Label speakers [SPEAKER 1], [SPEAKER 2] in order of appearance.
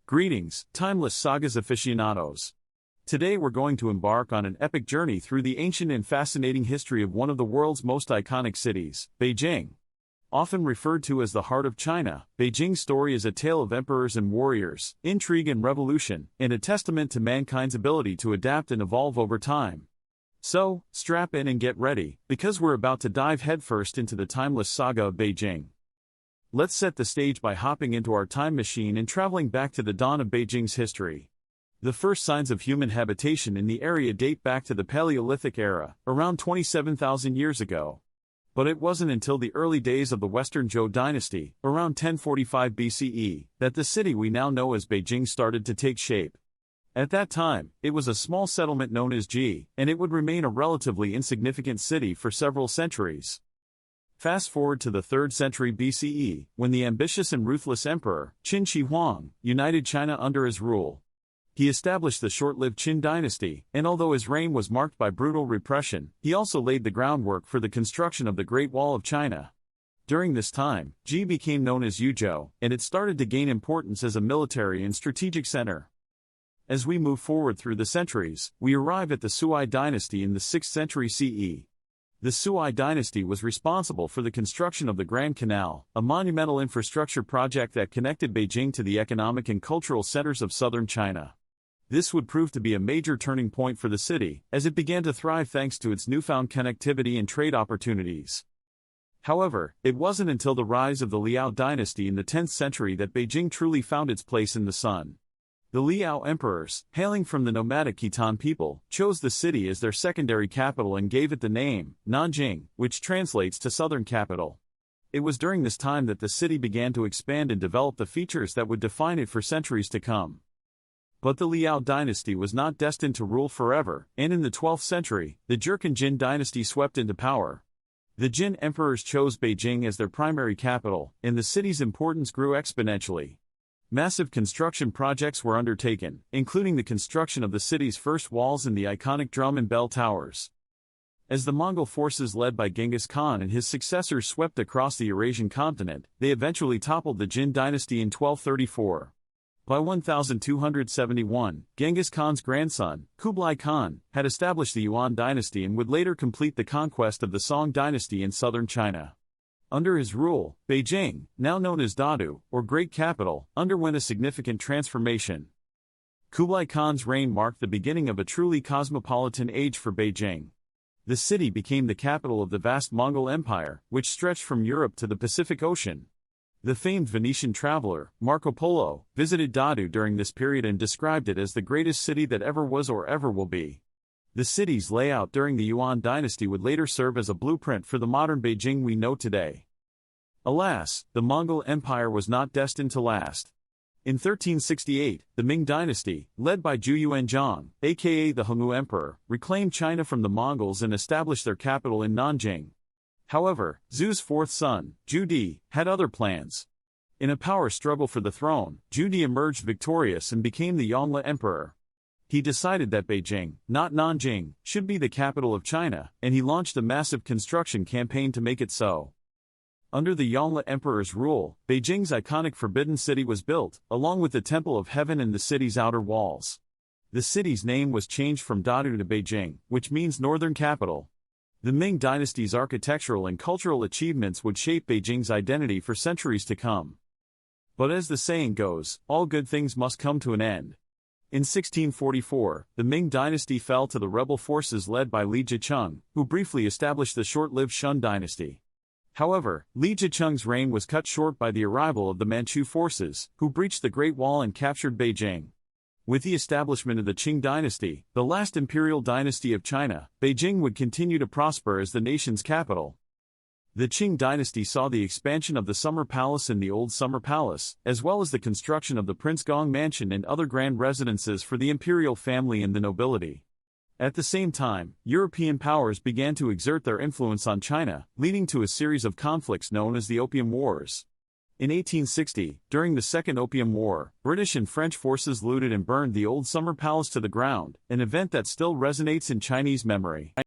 [SPEAKER 1] Greetings, timeless sagas aficionados. Today we're going to embark on an epic journey through the ancient and fascinating history of one of the world's most iconic cities, Beijing. Often referred to as the heart of China, Beijing's story is a tale of emperors and warriors, intrigue and revolution, and a testament to mankind's ability to adapt and evolve over time. So, strap in and get ready, because we're about to dive headfirst into the timeless saga of Beijing. Let's set the stage by hopping into our time machine and traveling back to the dawn of Beijing's history. The first signs of human habitation in the area date back to the Paleolithic era, around 27,000 years ago. But it wasn't until the early days of the Western Zhou dynasty, around 1045 BCE, that the city we now know as Beijing started to take shape. At that time, it was a small settlement known as Ji, and it would remain a relatively insignificant city for several centuries. Fast forward to the 3rd century BCE, when the ambitious and ruthless emperor, Qin Shi Huang, united China under his rule. He established the short-lived Qin dynasty, and although his reign was marked by brutal repression, he also laid the groundwork for the construction of the Great Wall of China. During this time, Ji became known as Yuzhou, and it started to gain importance as a military and strategic center. As we move forward through the centuries, we arrive at the Sui dynasty in the 6th century CE. The Sui dynasty was responsible for the construction of the Grand Canal, a monumental infrastructure project that connected Beijing to the economic and cultural centers of southern China. This would prove to be a major turning point for the city, as it began to thrive thanks to its newfound connectivity and trade opportunities. However, it wasn't until the rise of the Liao dynasty in the 10th century that Beijing truly found its place in the sun. The Liao emperors, hailing from the nomadic Khitan people, chose the city as their secondary capital and gave it the name, Nanjing, which translates to southern capital. It was during this time that the city began to expand and develop the features that would define it for centuries to come. But the Liao dynasty was not destined to rule forever, and in the 12th century, the Jurchen Jin dynasty swept into power. The Jin emperors chose Beijing as their primary capital, and the city's importance grew exponentially. Massive construction projects were undertaken, including the construction of the city's first walls and the iconic drum and bell towers. As the Mongol forces led by Genghis Khan and his successors swept across the Eurasian continent, they eventually toppled the Jin dynasty in 1234. By 1271, Genghis Khan's grandson, Kublai Khan, had established the Yuan dynasty and would later complete the conquest of the Song dynasty in southern China. Under his rule, Beijing, now known as Dadu, or Great Capital, underwent a significant transformation. Kublai Khan's reign marked the beginning of a truly cosmopolitan age for Beijing. The city became the capital of the vast Mongol Empire, which stretched from Europe to the Pacific Ocean. The famed Venetian traveler, Marco Polo, visited Dadu during this period and described it as the greatest city that ever was or ever will be. The city's layout during the Yuan dynasty would later serve as a blueprint for the modern Beijing we know today. Alas, the Mongol Empire was not destined to last. In 1368, the Ming dynasty, led by Zhu Yuanzhang, aka the Hongwu Emperor, reclaimed China from the Mongols and established their capital in Nanjing. However, Zhu's fourth son, Zhu Di, had other plans. In a power struggle for the throne, Zhu Di emerged victorious and became the Yongle Emperor. He decided that Beijing, not Nanjing, should be the capital of China, and he launched a massive construction campaign to make it so. Under the Yongle Emperor's rule, Beijing's iconic Forbidden City was built, along with the Temple of Heaven and the city's outer walls. The city's name was changed from Dadu to Beijing, which means northern capital. The Ming dynasty's architectural and cultural achievements would shape Beijing's identity for centuries to come. But as the saying goes, all good things must come to an end. In 1644, the Ming dynasty fell to the rebel forces led by Li Zicheng, who briefly established the short-lived Shun dynasty. However, Li Zicheng's reign was cut short by the arrival of the Manchu forces, who breached the Great Wall and captured Beijing. With the establishment of the Qing dynasty, the last imperial dynasty of China, Beijing would continue to prosper as the nation's capital. The Qing dynasty saw the expansion of the Summer Palace and the Old Summer Palace, as well as the construction of the Prince Gong Mansion and other grand residences for the imperial family and the nobility. At the same time, European powers began to exert their influence on China, leading to a series of conflicts known as the Opium Wars. In 1860, during the Second Opium War, British and French forces looted and burned the Old Summer Palace to the ground, an event that still resonates in Chinese memory.